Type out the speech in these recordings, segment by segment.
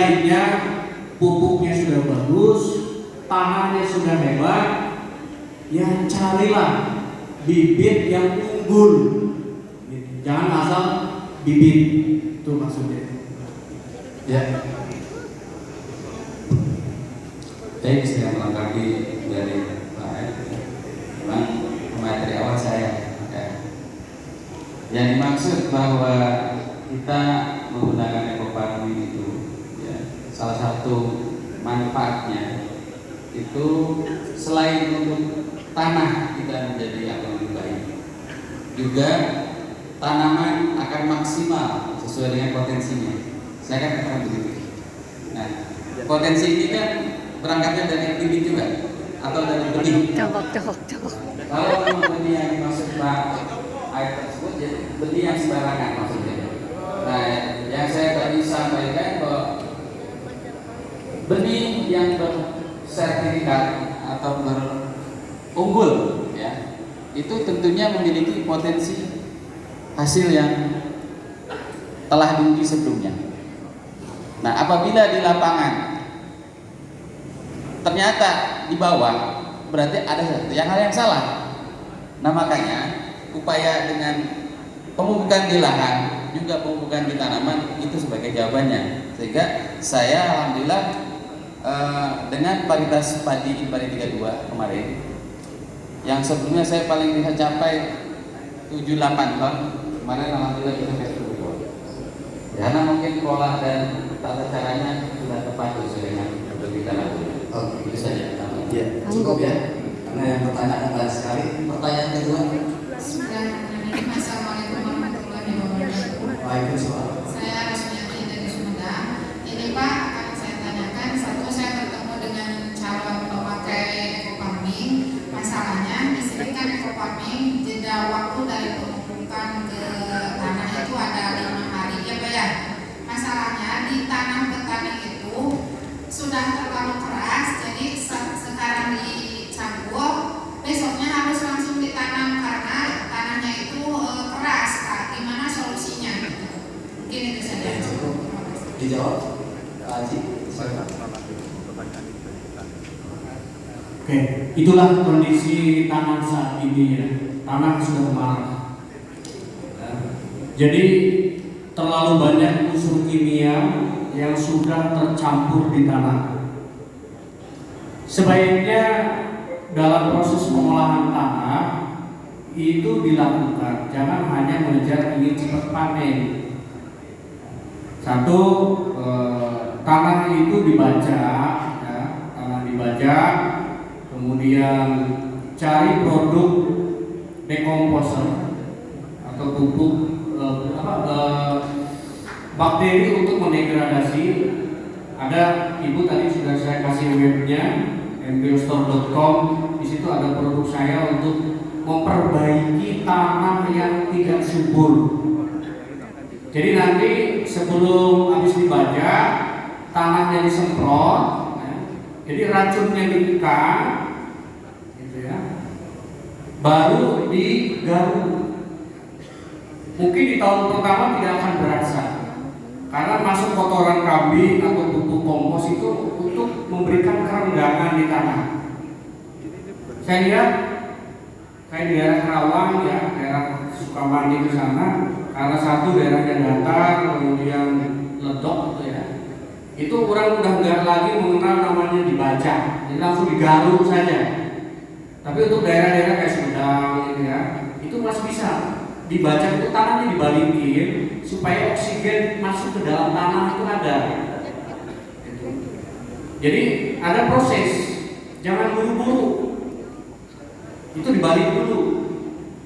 Lainnya pupuknya sudah bagus, tanahnya sudah hebat, ya carilah bibit yang unggul. Jangan asal bibit, itu maksudnya. Ya. Saya bisa melengkapi dari Pak Ed. Memang materi awal saya. Yang dimaksud bahwa kita menggunakan eco farming itu, ya, salah satu manfaatnya itu selain untuk tanah kita menjadi akan lebih baik, juga tanaman akan maksimal sesuai dengan potensinya. Saya akan katakan begitu. Nah, potensi ini kan berangkatnya dari bibit juga atau dari benih. Coba. Kalau memang benih yang dimaksud air tersebut, jadi benih yang sembarangan maksudnya. Nah, yang saya tadi sampaikan bahwa benih yang bersertifikat atau berunggul, ya, itu tentunya memiliki potensi hasil yang telah diuji sebelumnya. Nah, apabila di lapangan ternyata di bawah, berarti ada sesuatu hal yang salah. Nah, makanya upaya dengan pemupukan di lahan juga pemupukan di tanaman itu sebagai jawabannya. Sehingga saya alhamdulillah dengan paritas padi Impari 32 kemarin, yang sebelumnya saya paling bisa capai 78 ton, kemarin alhamdulillah bisa sampai 10 ton. Karena mungkin pola dan tata caranya sudah tepat sesuai dengan kita lakukan. Oh, Itu saja. ya, cukup ya. Karena yang pertanyaan banyak sekali. Pertanyaan kedua. Bismillahirrahmanirrahim. Assalamualaikum warahmatullahi wabarakatuh. Waalaikumsalam. Saya Rasmiati dari Sumedang. Ini Pak, akan saya tanyakan. Satu, saya bertemu dengan calon pemakai eco farming. Masalahnya di sini kan eco farming jeda waktu dari pemupukan ke tanah itu ada 5 hari ya Pak ya. Masalahnya di tanah petani itu sudah terlalu keras, jadi sekarang dicampur, besoknya harus langsung ditanam karena tanahnya itu keras Pak. Gimana solusinya? Mungkin itu saja. Cukup. Dijawab, Pak Haji. Oke, itulah kondisi tanah saat ini ya. Tanah sudah marah. Jadi terlalu banyak unsur kimia yang sudah tercampur di tanah. Sebaiknya dalam proses pengolahan tanah itu dilakukan, jangan hanya mengejar ingin cepat panen. Satu, tanah itu dibaca, ya, tanah dibaca, kemudian cari produk dekomposer atau pupuk bakteri untuk mendegradasi. Ada ibu tadi sudah saya kasih webnya embryostore.com. Di situ ada produk saya untuk memperbaiki tanah yang tidak subur. Jadi nanti sebelum habis dibaca, tanahnya disemprot, ya, jadi racunnya ditekan, gitu ya, baru digaruk. Mungkin di tahun pertama tidak akan berasa, karena masuk kotoran kambing atau pupuk kompos itu untuk memberikan kerenggangan di tanah. Saya lihat kayak di daerah Karawang ya, daerah Sukamandi ke sana, karena satu daerahnya datar, kemudian ledok gitu ya. Itu orang udah nggak lagi mengenal namanya dibaca, jadi langsung digaruk saja. Tapi untuk daerah-daerah kayak Sumedang gitu ya, itu masih bisa dibaca, itu tanahnya dibalikin supaya oksigen masuk ke dalam tanah itu ada. Jadi ada proses, jangan buru-buru. Itu dibalik dulu.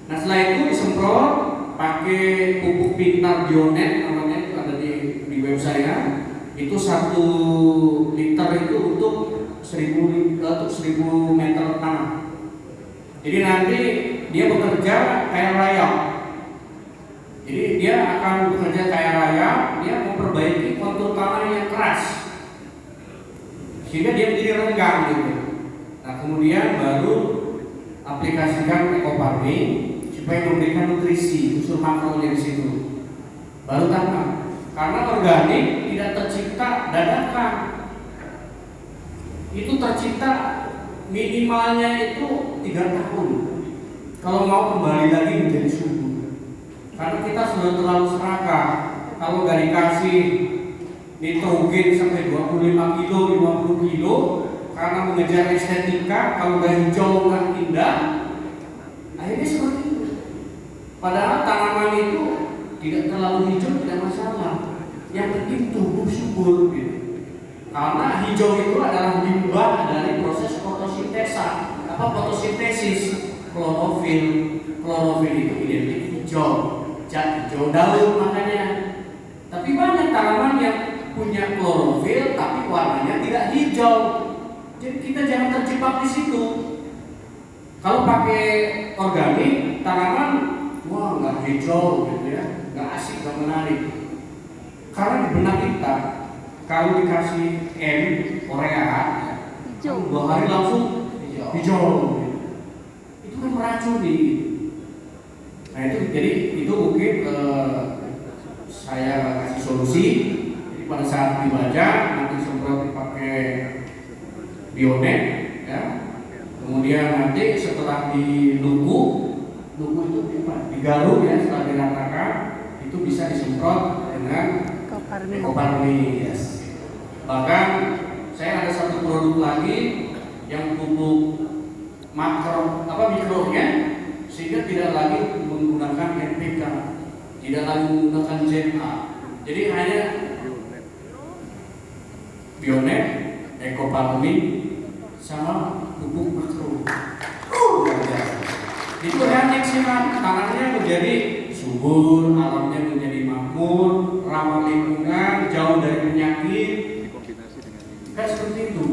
Nah setelah itu disemprot pakai pupuk pintar Bionet, namanya itu ada di web saya. Itu 1 liter itu untuk 1000 meter tanah. Jadi nanti dia bekerja kayak rayap. Jadi dia akan bekerja kayak rayap, dia memperbaiki kontur tanah yang keras sehingga dia menjadi renggang gitu. Nah kemudian baru aplikasikan eco farming supaya memberikan nutrisi unsur makronya di situ. Baru tanam. Karena organik tidak tercipta dadakan. Itu tercipta minimalnya itu 3 tahun. Kalau mau kembali lagi menjadi subur. Karena kita sudah terlalu serakah. Kalau nggak dikasih nitrogen sampai 25 kilo, 50 kilo, karena mengejar estetika, kalau nggak hijau nggak indah, akhirnya seperti itu. Padahal tanaman itu tidak terlalu hijau tidak masalah. Yang penting tumbuh subur gitu. Karena hijau itu adalah limbah dari proses fotosintesis klorofil. Klorofil itu identik hijau, cat hijau daun makanya. Tapi banyak tanaman yang punya klorofil tapi warnanya tidak hijau. Jadi kita jangan terjebak di situ. Kalau pakai organik, tanaman wah nggak hijau gitu ya, nggak asik, nggak menarik. Karena di benak kita kalau dikasih M Korea, hijau. 2 hari langsung hijau. Itu kan meracuni. Nah itu jadi itu mungkin saya kasih solusi. Jadi pada saat dibaca nanti semprot pakai Bionet, ya. Kemudian nanti setelah diluku itu digaruk ya, setelah diratakan itu bisa disemprot dengan Ekoparmi. Yes. Bahkan saya ada satu produk lagi yang pupuk mikronya sehingga tidak lagi menggunakan NPK, tidak lagi menggunakan ZA. Jadi hanya Bionet, Ekoparmi sama pupuk makro. Itu hanya sehat, tanahnya menjadi subur, alamnya menjadi makmur, ramah lingkungan, jauh dari penyakit. Kan seperti itu.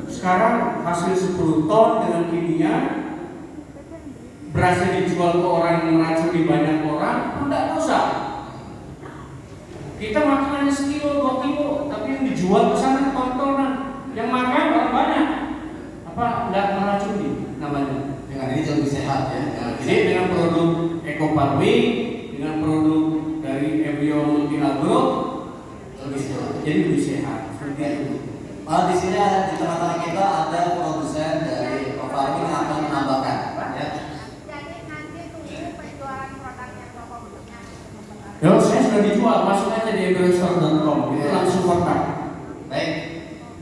Sekarang hasil 10 ton dengan kimia berhasil dijual ke orang yang meracuni banyak orang, tidak dosa. Kita makan hanya sekilo, 2 kilo, tapi yang dijual ke sana tontonan, yang makan orang banyak. Apa tidak meracuni namanya? Dengan ini lebih sehat ya. Jadi dengan produk Ekoparmi, dengan produk dari Embrio Multi Agro, jadi lebih sehat. Di sini di tengah-tengah kita ada produsen dari Ekoparmi yang akan menambahkan. Ya. Jadi nanti tunggu penjualan produknya toko bentuknya. Ya, saya sudah dijual, masuk aja di embryostore.com, itu langsung kontak. Baik,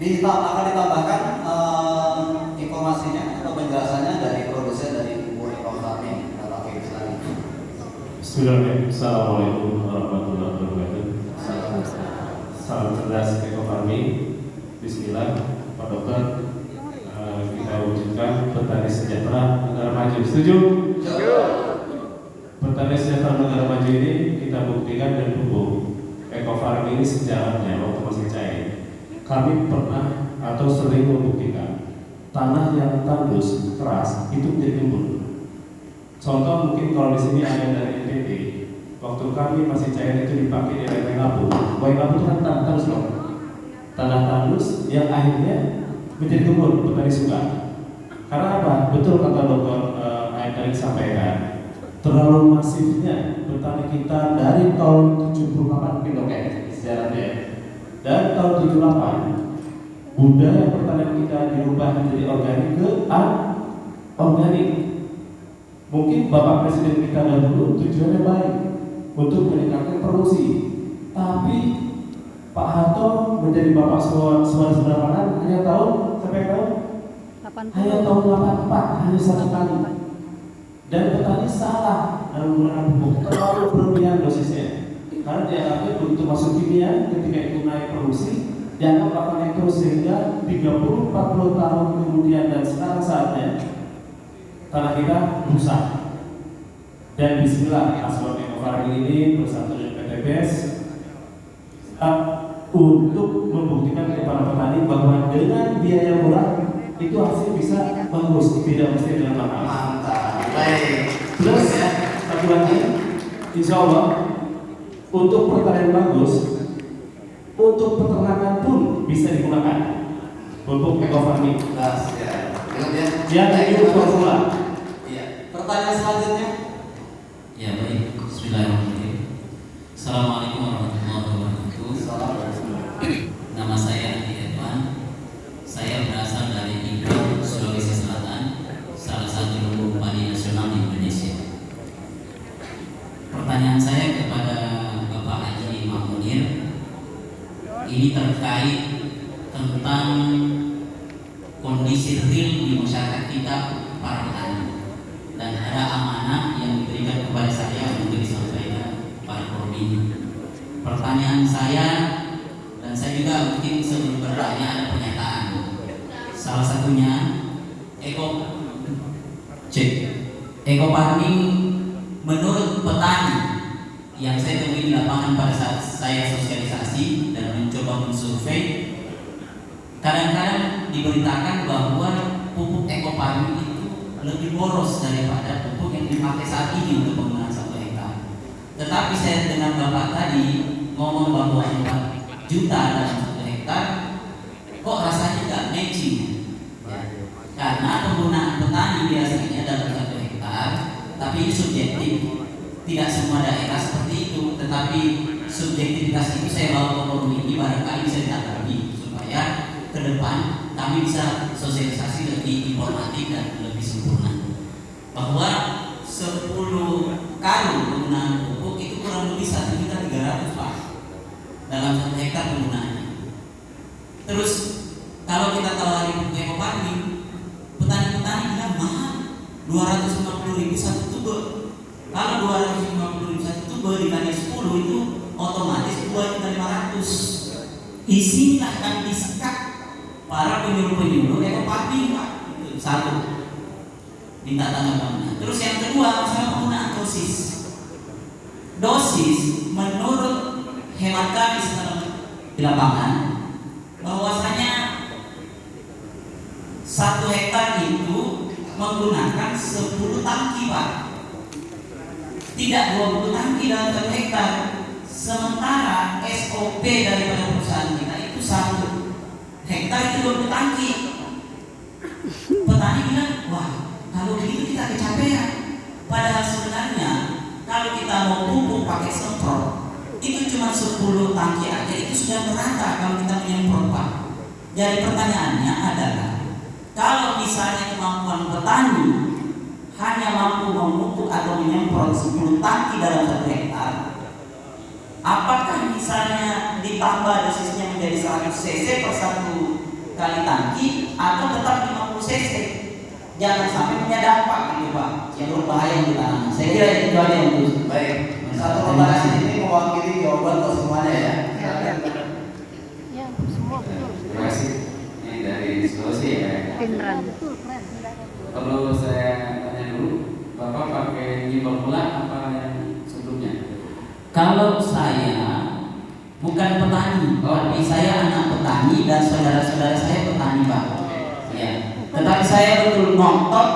akan ditambahkan informasinya atau penjelasannya dari produsen dari Ibu Ekoparmi, Bapak Febri Islami. Bismillahirrahmanirrahim. Assalamualaikum warahmatullahi wabarakatuh. Salam cerdas Ekoparmi. Bismillah, Pak Dokter. Kita wujudkan petani sejahtera negara maju. Setuju? Petani sejahtera negara maju ini kita buktikan dan pupuk. Ekofarmi ini sejarahnya waktu masih cair. Kami pernah atau sering membuktikan tanah yang tandus keras itu menjadi gembur. Contoh mungkin kalau di sini ada dari NTT, waktu kami masih cair itu dipakai di Waingapu. Waingapu itu kan tandus loh, tanah tandus yang akhirnya menjadi gembur, petani suka. Karena apa? Betul kata Dokter tadi sampaikan, terlalu masifnya petani kita dari tahun 78 mungkin oke sejarahnya. Dan tahun 78 budaya pertanian kita dirubah menjadi organik ke organik. Mungkin Bapak Presiden kita dahulu tujuannya baik untuk meningkatkan produksi, tapi Pak Harto menjadi Bapak saudara pangan hanya tahun sampai tahun 80. Hanya tahun 84, hanya 1 kali. Dan petani salah dalam menggunakan pupuk, terlalu berlebihan dosisnya. Karena dianggapnya begitu masuk kimia, ketika itu naik produksi, dianggap akan naik terus sehingga 30-40 tahun kemudian dan sekarang saatnya tanah kita rusak. Dan bismillah, Aswad Ekofarmi ini bersatu dengan PTBS untuk membuktikan kepada petani bahwa dengan biaya murah itu hasil bisa bagus, tidak mesti dengan mahal. Mantap. Baik. Terus satu lagi, insya Allah untuk pertanian bagus, untuk peternakan pun bisa digunakan pupuk Ekofarmi. Jelas ya. Yang itu formula. Iya. Pertanyaan selanjutnya. Ya baik, Bismillahirrahmanirrahim. Assalamualaikum warahmatullahi wabarakatuh. terkait tentang kondisi real di masyarakat kita para petani, dan ada amanah yang diberikan kepada saya untuk disampaikan pada forum ini. Pertanyaan saya, dan saya juga mungkin sebelum bertanya ada pernyataan. Salah satunya Eko farming menurut petani yang saya temui di lapangan pada saat saya sosialisasi dan mencoba mensurvei, kadang-kadang diberitakan bahwa pupuk eko farming itu lebih boros daripada pupuk yang dipakai saat ini untuk penggunaan 1 hektar. Tetapi saya dengar Bapak tadi ngomong bahwa 4 juta dalam 1 hektar, kok rasanya nggak matching? Ya. Karena penggunaan petani biasanya dalam 1 hektar, tapi ini subjektif. Tidak semua daerah seperti itu, tetapi subjektivitas itu saya bawa ke forum ini barangkali bisa ditanggapi supaya ke depan kami bisa sosialisasi lebih informatif dan lebih sempurna. Bahwa 10 karung penggunaan pupuk itu kurang lebih 1.300.000 Pak dalam 1 hektar penggunaannya. Terus kalau kita tawari pupuk eko farming, petani-petani bilang mahal, 250.000 satu tube. Kalau 250.000 satu tube dikali 10 itu otomatis 2.500.000. Isinya akan disekat para penyuluh-penyuluh eko farming Pak. Itu satu. Minta tanggapannya. Terus yang kedua masalah penggunaan dosis. Dosis menurut hemat kami setelah di lapangan bahwasanya 1 hektar itu menggunakan 10 tangki Pak, tidak 20 tangki dalam 1 hektar. Sementara SOP daripada perusahaan kita itu 1 hektar itu 20 tangki. Petani bilang, wah kalau begitu kita kecapean. Padahal sebenarnya kalau kita mau pupuk pakai semprot itu cuma 10 tangki aja, itu sudah merata kalau kita menyemprot Pak. Jadi pertanyaannya adalah, kalau misalnya kemampuan petani hanya mampu memupuk atau menyemprot 10 tangki dalam 1 hektar, apakah misalnya ditambah dosisnya menjadi 100 cc per 1 kali tangki atau tetap 50 cc? Jangan sampai punya dampak gitu Pak yang berbahaya untuk tanaman. Saya kira itu aja untuk Baik, satu pertanyaan ini mewakili jawaban untuk semuanya ya. Ya, semua betul. Terima kasih. Ini dari Sulawesi ya. Beneran betul, keren. Perlu saya tanya dulu, Bapak pakai nyimbang pula apa yang sebelumnya? Kalau saya bukan petani, tapi saya anak petani dan saudara-saudara saya petani Pak. Ya. Tetapi saya betul ngotot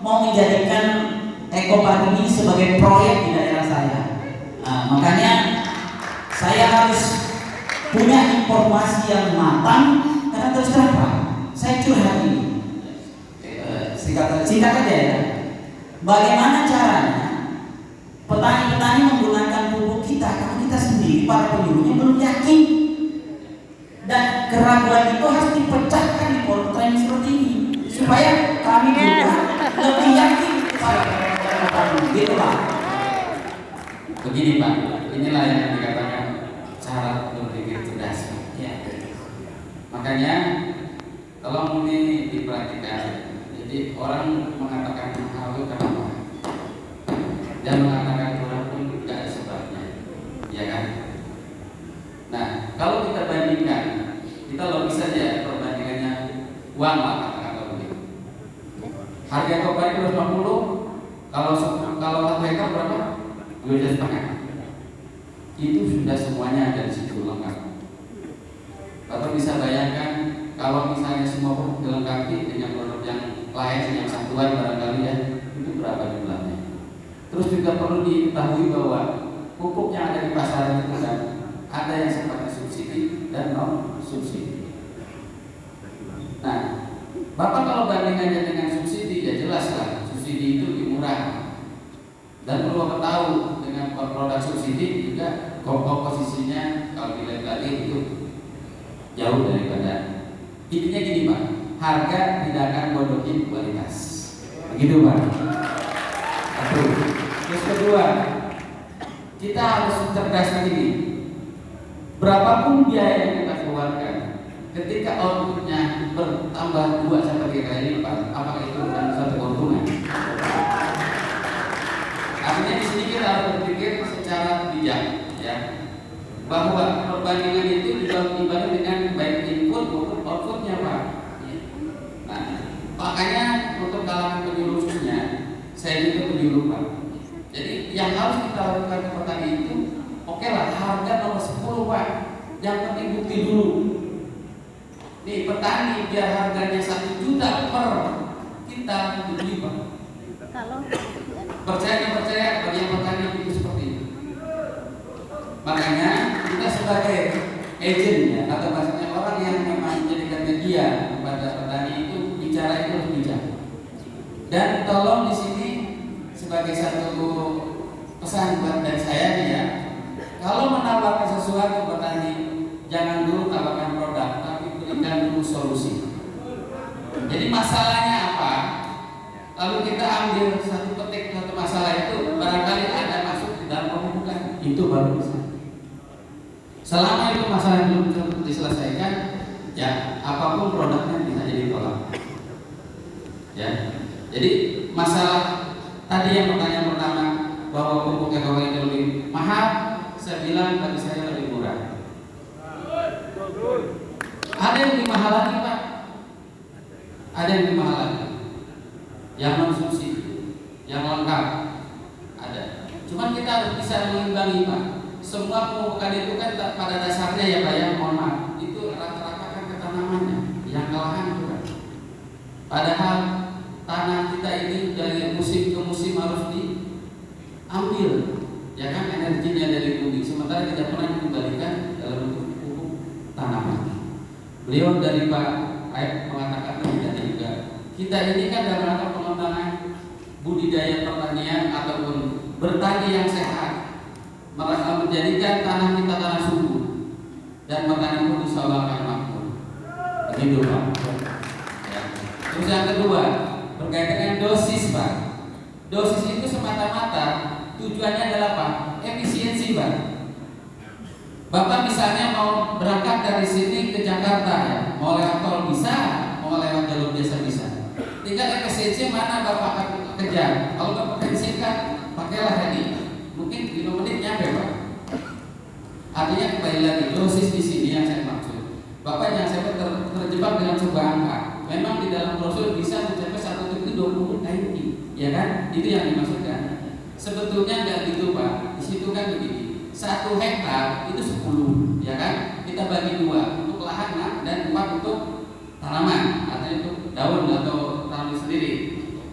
mau menjadikan eko farming ini sebagai proyek di daerah saya. Nah, makanya saya harus punya informasi yang matang karena terus terang Pak, saya curhat ini. Singkat aja ya. Bagaimana caranya petani-petani menggunakan pupuk kita karena kita sendiri para penyuluhnya belum yakin, dan keraguan itu harus dipecahkan di forum training seperti ini supaya kami juga lebih yakin pada gitu Pak. Begini Pak, inilah yang dikatakan cara berpikir cerdas. Ya. Makanya kalau ini diperhatikan, jadi orang mengatakan mahal itu kenapa? Dan mengatakan murah pun tidak ada sebabnya, ya kan? Nah, kalau kita bandingkan, kita logis saja perbandingannya uang lah katakanlah begitu. Harga kopi 250, kalau 1 hektar berapa? 2,5 juta. Itu sudah semuanya ada di situ lengkap. Bapak bisa bayangkan kalau misalnya semua pupuk dilengkapi dengan produk yang lain yang satuan barangkali ya, itu berapa jumlahnya? Terus juga perlu diketahui bahwa pupuk yang ada di pasaran itu kan ada yang sifatnya subsidi dan non subsidi. Nah, Bapak kalau bandingannya dengan subsidi ya jelas lah, subsidi itu lebih murah. Dan perlu Bapak tahu dengan produk subsidi juga komposisinya kalau dilihat tadi itu jauh daripada. Intinya gini Pak, harga tidak akan bodohin kualitas. Begitu Pak. Satu. Terus kedua, kita harus cerdas begini. Berapapun biaya yang kita keluarkan, ketika outputnya bertambah 2 sampai 3 kali lipat, apakah itu bukan suatu keuntungan? Artinya di sini kita harus berpikir secara bijak, ya, bahwa perbandingan itu dibanding dengan baik input maupun outputnya, Pak. Nah, makanya untuk kalangan penyuluh khususnya, saya juga penyuluh, Pak. Jadi yang harus kita lakukan ke petani itu, oke lah, harga nomor 10, Pak. Yang penting bukti dulu. Nih petani biar harganya 1 juta per kita beli, Pak. Percaya bagi yang petani itu seperti itu. Makanya kita sebagai agentnya atau maksudnya orang yang memang menjadikan media kepada petani itu bicara itu harus bijak. Dan tolong di sini sebagai satu pesan buat dari saya nih ya, kalau menawarkan sesuatu petani, jangan dulu tawarkan produk, tapi berikan dulu solusi. Jadi masalahnya apa? Lalu kita ambil satu masalah itu, barangkali ada masuk di dalam pembukaan, itu baru bisa. Selama itu masalah belum diselesaikan, ya apapun produknya bisa jadi tolak. Ya, jadi masalah tadi yang pertanyaan pertama bahwa pupuk ekonomi itu lebih mahal, saya bilang bagi saya lebih murah. Ada yang lebih mahal lagi, Pak. Ada yang lebih mahal lagi. Yang non subsidi, yang lengkap ada. Cuman kita harus bisa mengimbangi, Pak. Semua pemupukan itu kan pada dasarnya ya, Pak, ya, mohon maaf, itu rata-rata kan ketanamannya yang kelahan itu, Pak. Padahal tanah kita ini dari musim ke musim harus diambil, ya kan, energinya dari bumi. Sementara tidak pernah dikembalikan dalam bentuk pupuk tanaman. Beliau dari Pak Aib mengatakan tadi juga, kita ini kan dalam rangka pengembangan budidaya pertanian ataupun bertani yang sehat, menjadikan tanah kita tanah subur dan petani pun insya Allah akan makmur. Begitu, Pak. Ya. Terus yang kedua berkaitan dengan dosis, Pak. Dosis itu semata-mata tujuannya adalah apa? Efisiensi, Pak. Bapak misalnya mau berangkat dari sini ke Jakarta, ya, mau lewat tol bisa, mau lewat jalur biasa bisa. Tinggal efisiensi mana Bapak akan kejar. Kalau Bapak efisienkan, pakailah ini. Mungkin 5 menit nyampe, Pak. Artinya kembali lagi dosis di sini yang saya maksud. Bapak jangan sampai terjebak dengan sebuah angka. Memang di dalam brosur bisa mencapai 1,20 km, ya kan? Itu yang dimaksudkan. Sebetulnya nggak gitu, Pak. Di situ kan begini. 1 hektar itu 10, ya kan? Kita bagi 2 untuk lahan dan 4 untuk tanaman, artinya untuk daun atau tanaman sendiri.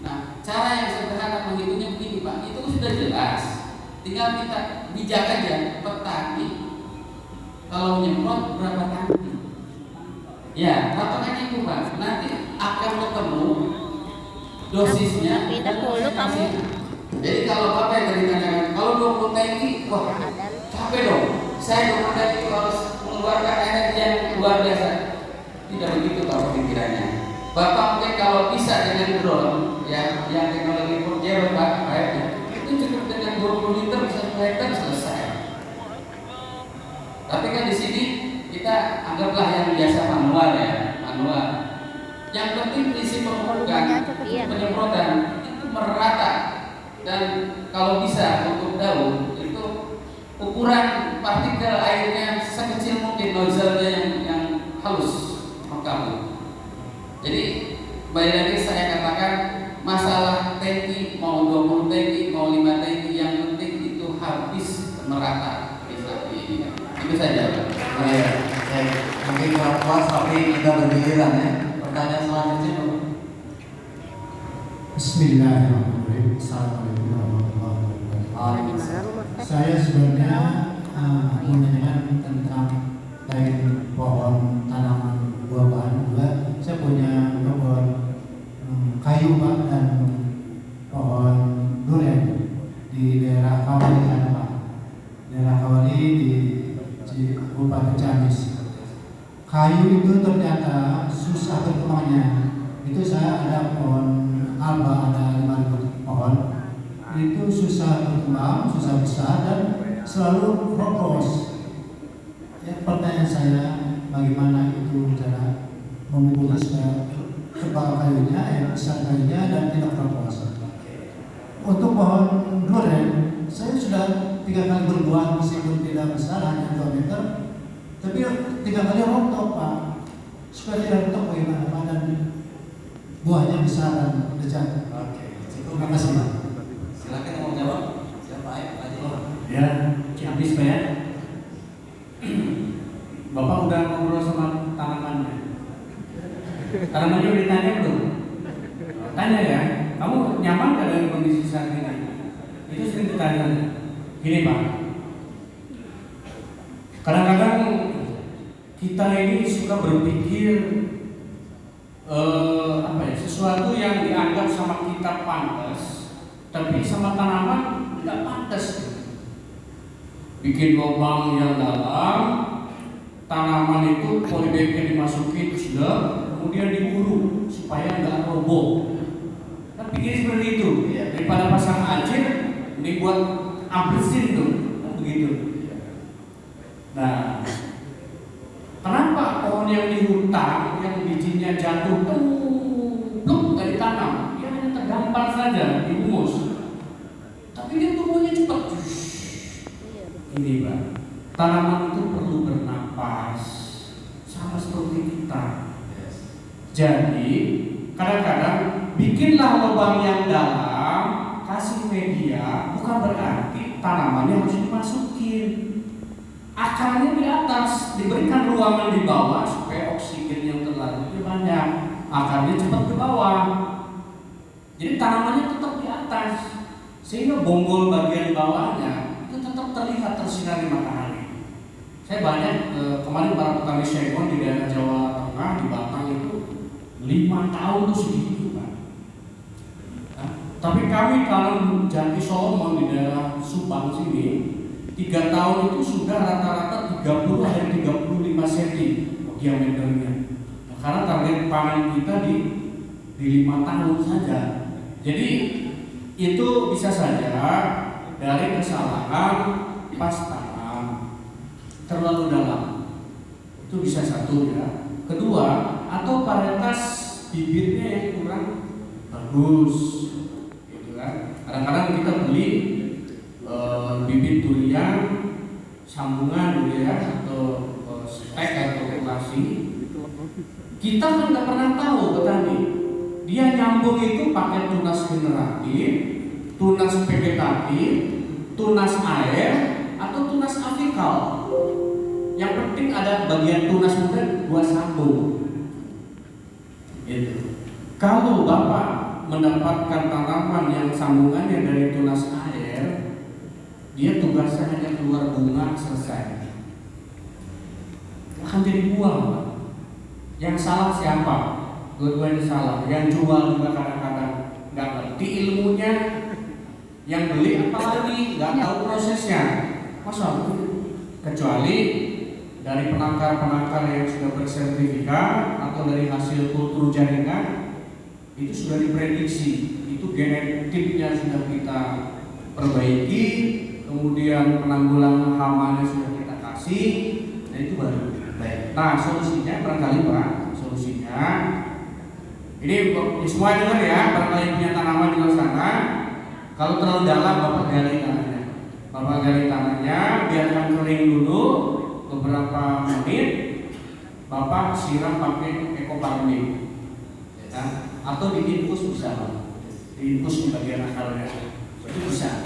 Nah, cara yang sederhana menghitungnya begini, Pak. Itu sudah jelas. Tinggal kita bijak aja, petani kalau nyemprot berapa tangki. Ya, patokannya itu, Pak. Nanti akan ketemu dosisnya. Pindah dulu kamu. Jadi kalau Bapak yang tadi tanyakan, kalau 20 tangki, wah capek dong. Saya 20 tangki harus mengeluarkan energi yang luar biasa. Tidak begitu Pak pemikirannya. Bapak mungkin kalau bisa dengan drone, ya, yang teknologi Pajero, Pak, kayaknya itu cukup dengan 20 liter bisa 1 hektar selesai. Tapi kan di sini kita anggaplah yang biasa manual, ya, manual. Yang penting prinsip pemupukan, penyemprotan itu merata. Dan kalau bisa untuk daun itu ukuran partikel airnya sekecil mungkin, nozzle-nya yang halus mengkamu. Jadi kembali lagi saya katakan masalah tangki mau 20 tangki mau 5 tangki, yang penting itu habis merata di saat ini. Itu saja, Pak. Oh iya, mungkin kurang puas tapi kita berpikiran ya. Pertanyaan selanjutnya, Pak. Bismillahirrahmanirrahim. Assalamualaikum warahmatullahi wabarakatuh. Saya sebenarnya menanyakan tentang lain pohon tanaman buah-buahan juga. Saya punya pohon kayu, Pak, dan pohon durian di daerah Kawali sana, Pak. Daerah Kawali di Kabupaten Ciamis. Kayu itu ternyata susah berkembangnya. Itu saya ada pohon alba, ada 5.000 pohon. Itu susah berkembang, susah besar dan selalu ropos. Ya, pertanyaan saya, bagaimana itu itu cara memukul kepala kayunya, besar kayunya dan tidak berpuasa. Untuk pohon durian, saya sudah 3 kali berbuah meskipun tidak besar, hanya 2 meter, tapi 3 kali rontok Pak. Supaya tidak rontok bagaimana Pak, dan buahnya besar dan lezat. Oke, Terima kasih Pak. Silakan yang mau jawab. Siapa aja? Ya, habis Pak ya. Bapak udah ngobrol sama tanamannya. Tanamannya udah ditanya belum? Tanya ya, kamu nyaman gak dengan kondisi saat ini? Itu sering ditanya. Gini Pak, kadang-kadang kita ini suka berpikir sesuatu yang dianggap sama kita pantas, tapi sama tanaman tidak pantas. Bikin lubang yang dalam, tanaman itu polybagnya dimasukin jelek, kemudian diburu supaya nggak roboh. Kan pikir seperti itu, daripada pasang ancir, dibuat amplisin tuh, begitu. Nah, kenapa pohon yang di hutan yang bijinya jatuh belum nggak ditanam, dia hanya terdampar saja di humus, tapi dia tumbuhnya cepat. Ini Pak, tanaman itu perlu bernapas, sama seperti kita. Jadi kadang-kadang bikinlah lubang yang dalam, kasih media, bukan berarti tanamannya harus dimasukin. Akarnya di atas, diberikan ruangan di bawah supaya oksigen yang terlarutnya banyak, akarnya cepat ke bawah. Jadi tanamannya tetap di atas, sehingga bonggol bagian bawahnya itu tetap terlihat tersinari matahari. Saya banyak kemarin para petani sengon di daerah Jawa Tengah, di Batang itu 5 tahun tuh segitu Pak. Tapi kami kalau Jati Solomon di daerah Subang sini 3 tahun itu sudah rata-rata 30 sampai 35 cm diameternya. Nah, karena target panen kita di 5 tahun saja. Jadi itu bisa saja dari kesalahan pas tanam terlalu dalam. Itu bisa satu ya. Kedua, atau varietas bibitnya yang kurang bagus, gitu kan? Kadang-kadang kita beli bibit durian sambungan gitu ya, atau stek atau kulasi. Kita kan nggak pernah tahu petani. Dia nyambung itu pakai tunas generatif, tunas vegetatif, tunas air, atau tunas afikal. Yang penting ada bagian tunas muda 2 sambung. Itu. Kalau Bapak mendapatkan tanaman yang sambungannya dari tunas air, dia tugasnya hanya keluar bunga selesai. Akan jadi buah. Yang salah siapa? Dua-duanya salah. Yang jual juga kadang-kadang nggak ngerti ilmunya. Yang beli apalagi nggak tahu prosesnya. Masa kecuali dari penangkar-penangkar yang sudah bersertifikat atau dari hasil kultur jaringan itu sudah diprediksi, itu genetiknya sudah kita perbaiki, kemudian penanggulangan hamanya sudah kita kasih, dan itu baru. Nah solusinya barangkali Pak, solusinya ini semua dengar ya, barangkali punya tanaman di luar sana, kalau terlalu dalam Bapak gali tanahnya, biarkan kering dulu. Beberapa menit Bapak siram pakai ekofarming ya, atau diinfus bisa, diinfus di bagian akarnya itu bisa.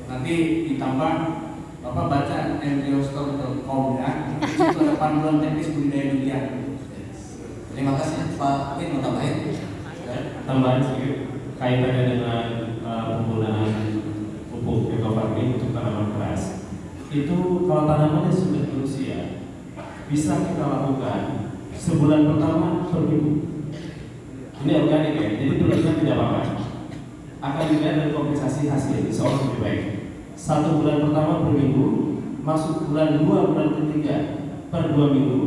Nanti ditambah Bapak baca embryostore.com ya, itu ada panduan teknis budidaya durian. Terima kasih Pak Win, mau tambahin? Tambahan sedikit kaitannya dengan penggunaan pupuk ekofarming untuk tanaman keras. Itu kalau tanamannya sudah berusia, bisa kita lakukan sebulan pertama per minggu. Ini organik ya, jadi berlebihan tidak apa-apa. Akan dilihat dari kompensasi hasil, insya Allah lebih baik. 1 bulan pertama per minggu, masuk bulan 2, bulan ketiga per 2 minggu,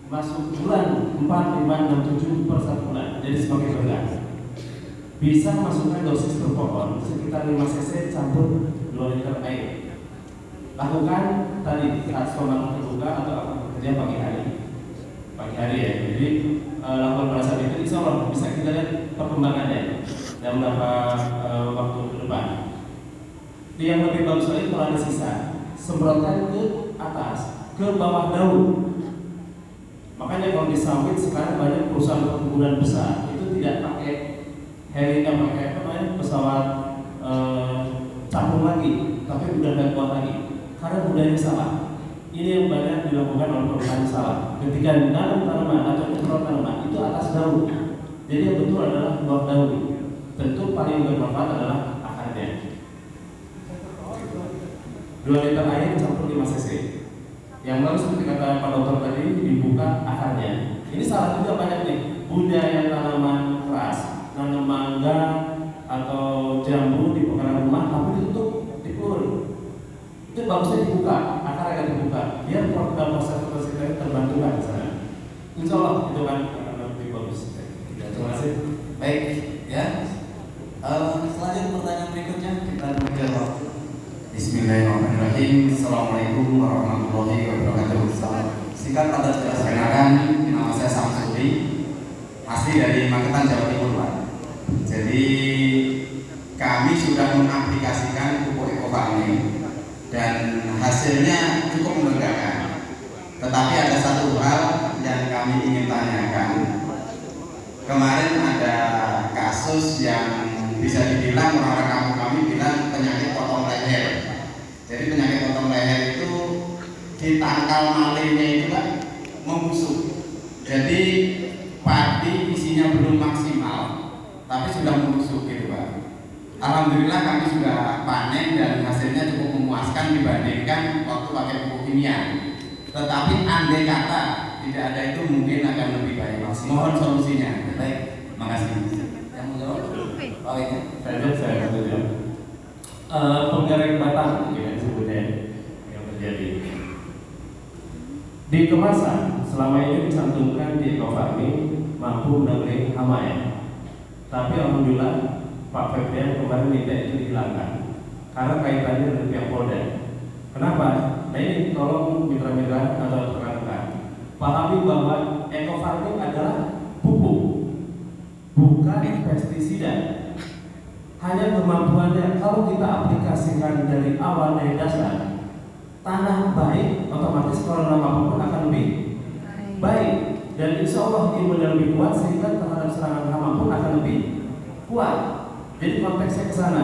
masuk bulan 4, 5, 6, 7 per 1 bulan. Jadi semakin rendah. Bisa masukkan dosis per pohon sekitar 5 cc campur 2 liter air. Lakukan tadi saat sekolah terbuka atau bekerja pagi hari. hari ya. Jadi laporan pada saat itu insya Allah bisa kita lihat perkembangannya dalam beberapa waktu ke depan. Yang lebih bagus lagi kalau ada sisa, semprotkan ke atas, ke bawah daun. Makanya kalau di sawit sekarang banyak perusahaan perkebunan besar itu tidak pakai pesawat capung lagi, tapi udah nggak kuat lagi karena budaya salah. Ini yang banyak dilakukan oleh perusahaan salah. Ketika nanam tanaman atau memperoleh tanaman itu atas daun, jadi yang betul adalah bawah daun. Tentu paling bermanfaat adalah akarnya. 2 liter air campur 5 cc. Yang baru seperti kata Pak Dokter tadi dibuka akarnya. Ini salah juga banyak nih. Budaya tanaman keras, nanam mangga atau jambu di pekarangan rumah, tapi ditutup, dipur. Itu bagusnya dibuka, akarnya dibuka. Biar proses kita terbantukan di sana. Insya Allah itu kan lebih bagus. Terima kasih. Baik, ya. Selanjutnya pertanyaan berikutnya kita mengejar waktu. Bismillahirrahmanirrahim. Assalamualaikum warahmatullahi wabarakatuh. Singkat padat jelas. Perkenalkan, nama saya Samsudi, asli dari Magetan, Jawa Timur, Pak. Jadi kami sudah mengaplikasikan pupuk ekofarming dan hasilnya cukup membanggakan. Tetapi ada satu hal yang kami ingin tanyakan. Kemarin ada kasus yang bisa dibilang orang-orang kampung kami bilang penyakit potong leher. Jadi penyakit potong leher itu di tangkal malingnya itu kan membusuk. Jadi padi isinya belum maksimal, tapi sudah membusuk gitu Pak. Alhamdulillah kami sudah panen dan hasilnya cukup memuaskan dibandingkan waktu pakai pupuk kimia. Tetapi andai kata tidak ada itu mungkin akan lebih baik. Mohon solusinya. Baik, Makasih. yang menjawab. Oh ini. Saya setuju. Penggaring batang ya disebutnya yang terjadi di kemasan selama ini dicantumkan di ekofarming mampu menangani hama ya. Tapi alhamdulillah Pak Febrian kemarin minta itu dihilangkan karena kaitannya dengan pihak Polda. Kenapa? Nah ini tolong mitra-mitra atau rekan-rekan pahami bahwa ekofarming adalah pupuk, bukan pestisida. Hanya kemampuannya kalau kita aplikasikan dari awal dari dasar tanah baik, otomatis kalau nama apapun akan lebih baik dan insya Allah imunnya lebih kuat sehingga terhadap serangan hama pun akan lebih kuat. Jadi konteksnya ke sana.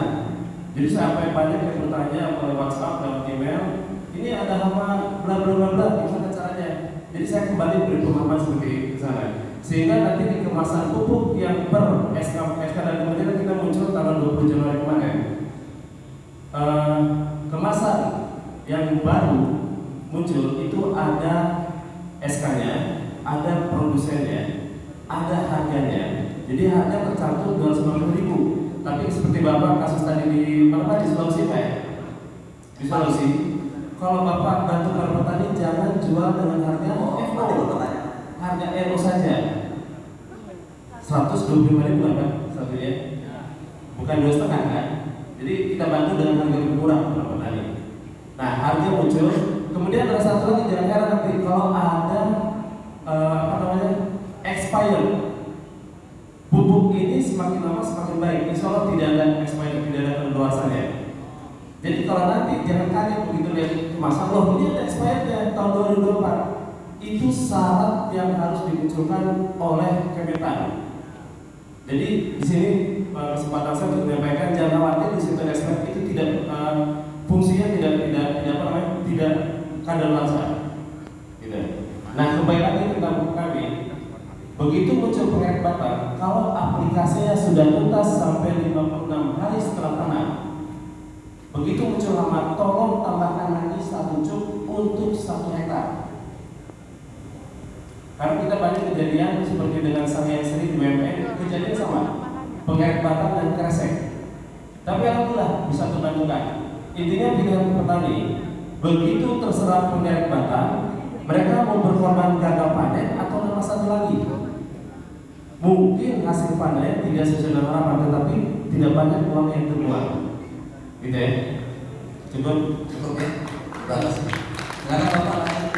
Jadi sampai banyak yang bertanya oleh WhatsApp dan email, ini ada hama bla bla bla bla, gimana caranya? Jadi saya kembali beri pemahaman seperti ke sana. Sehingga nanti di kemasan pupuk yang per SK dan kemudian kita muncul tanggal 20 Januari kemarin kemasan yang baru muncul itu ada SK-nya, ada produsennya, ada harganya. Jadi harga tercantum 250.000. Tapi seperti Bapak kasus tadi di mana di Sulawesi Pak ya? Di Sulawesi. Kalau Bapak bantu para petani jangan jual dengan harga FO. Harga RO saja 125.000 kan satunya, bukan 2,5 kan. Jadi kita bantu dengan harga lebih murah para petani. Nah harga muncul, kemudian ada satu lagi jangan heran nanti kalau ada expired pupuk ini semakin lama semakin baik. Insya Allah tidak ada expired, tidak ada keluasannya. Jadi kalau nanti jangan kaget begitu lihat kemasan loh ini ada expirednya tahun 2024. Itu syarat yang harus dimunculkan oleh Kementan. Jadi di sini kesempatan saya untuk menyampaikan jangan khawatir di situ ekspert itu tidak fungsinya tidak kadaluarsa. Gitu. Nah kembali lagi tentang kami, begitu muncul pengeret batang, kalau aplikasinya sudah tuntas sampai 56 hari setelah tanam, begitu muncul hama, tolong tambahkan lagi 1 cuk untuk 1 hektar. Karena kita banyak kejadian seperti dengan saya yang sering di BUMN, kejadian sama pengeret batang dan kresek. Tapi alhamdulillah bisa terbantukan. Intinya pilihan petani, begitu terserap pengeret batang, mereka mau berkorban gagal panen atau nama satu lagi. Mungkin hasil panen tidak sesuai dengan harapan, tetapi tidak banyak uang yang terbuang. Gitu ya. Cukup ya. Bagus. Karena Bapak